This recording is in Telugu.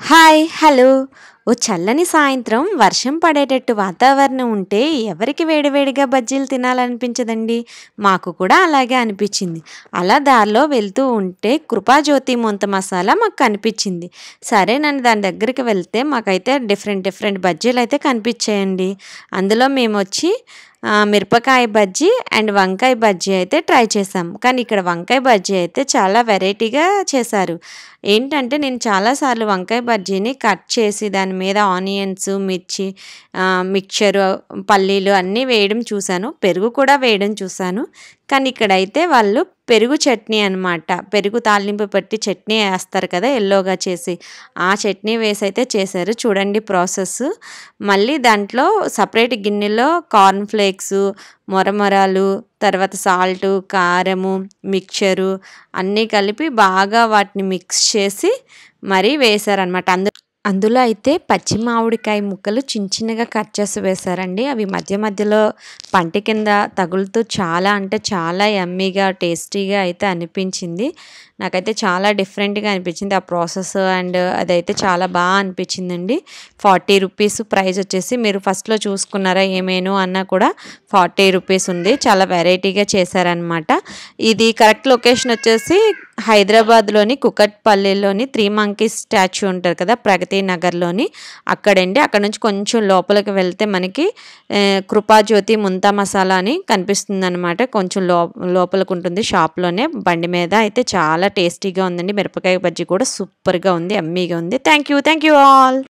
హాయ్ హలో ఓ చల్లని సాయంత్రం వర్షం పడేటట్టు వాతావరణం ఉంటే ఎవరికి వేడివేడిగా బజ్జీలు తినాలనిపించదండి. మాకు కూడా అలాగే అనిపించింది. అలా దారిలో వెళ్తూ ఉంటే కృపాజ్యోతి ముంత మసాలా మాకు కనిపించింది. సరేనని దాని దగ్గరికి వెళ్తే మాకైతే డిఫరెంట్ డిఫరెంట్ బజ్జీలు అయితే కనిపించాయండి. అందులో మేము వచ్చి మిరపకాయ బజ్జీ అండ్ వంకాయ బజ్జీ అయితే ట్రై చేసాం. కానీ ఇక్కడ వంకాయ బజ్జీ అయితే చాలా వెరైటీగా చేశారు. ఏంటంటే నేను చాలాసార్లు వంకాయ బజ్జీని కట్ చేసి దాని మీద ఆనియన్స్, మిర్చి, మిక్చరు, పల్లీలు అన్నీ వేయడం చూశాను. పెరుగు కూడా వేయడం చూశాను. కానీ ఇక్కడైతే వాళ్ళు పెరుగు చట్నీ అనమాట. పెరుగు తాలింపు పెట్టి చట్నీ వేస్తారు కదా ఎల్లోగా చేసి, ఆ చట్నీ వేసి అయితే చేశారు. చూడండి ప్రాసెస్. మళ్ళీ దాంట్లో సపరేట్ గిన్నెలో కార్న్ ఫ్లేక్స్, మొరమొరాలు, తర్వాత సాల్టు, కారము, మిక్చరు అన్నీ కలిపి బాగా వాటిని మిక్స్ చేసి మరీ వేశారనమాట. అందులో అయితే పచ్చి మామిడికాయ ముక్కలు చిన్న చిన్నగా కట్ చేసి వేశారండి. అవి మధ్య మధ్యలో పంటి కింద తగులుతూ చాలా అంటే చాలా యమ్మీగా టేస్టీగా అయితే అనిపించింది. నాకైతే చాలా డిఫరెంట్గా అనిపించింది ఆ ప్రాసెస్. అండ్ అదైతే చాలా బాగా అనిపించిందండి. 40 రూపీస్ ప్రైస్ వచ్చేసి. మీరు ఫస్ట్లో చూసుకున్నారా ఏమేను అన్నా కూడా 40 రూపీస్ ఉంది. చాలా వెరైటీగా చేశారనమాట. ఇది కరెక్ట్ లొకేషన్ వచ్చేసి హైదరాబాద్లోని కుకట్పల్లిలోని 3 మంకీస్ స్టాచ్యూ ఉంటుంది కదా ప్రగతి నగర్లోని, అక్కడండి. అక్కడ నుంచి కొంచెం లోపలికి వెళ్తే మనకి కృపాజ్యోతి ముంతా మసాలా అని కనిపిస్తుంది అనమాట. కొంచెం లోపలికి ఉంటుంది షాప్లోనే. బండి మీద అయితే చాలా టేస్టీగా ఉందండి. మిరపకాయ బజ్జీ కూడా సూపర్గా ఉంది, యమ్మీగా ఉంది. Thank you all.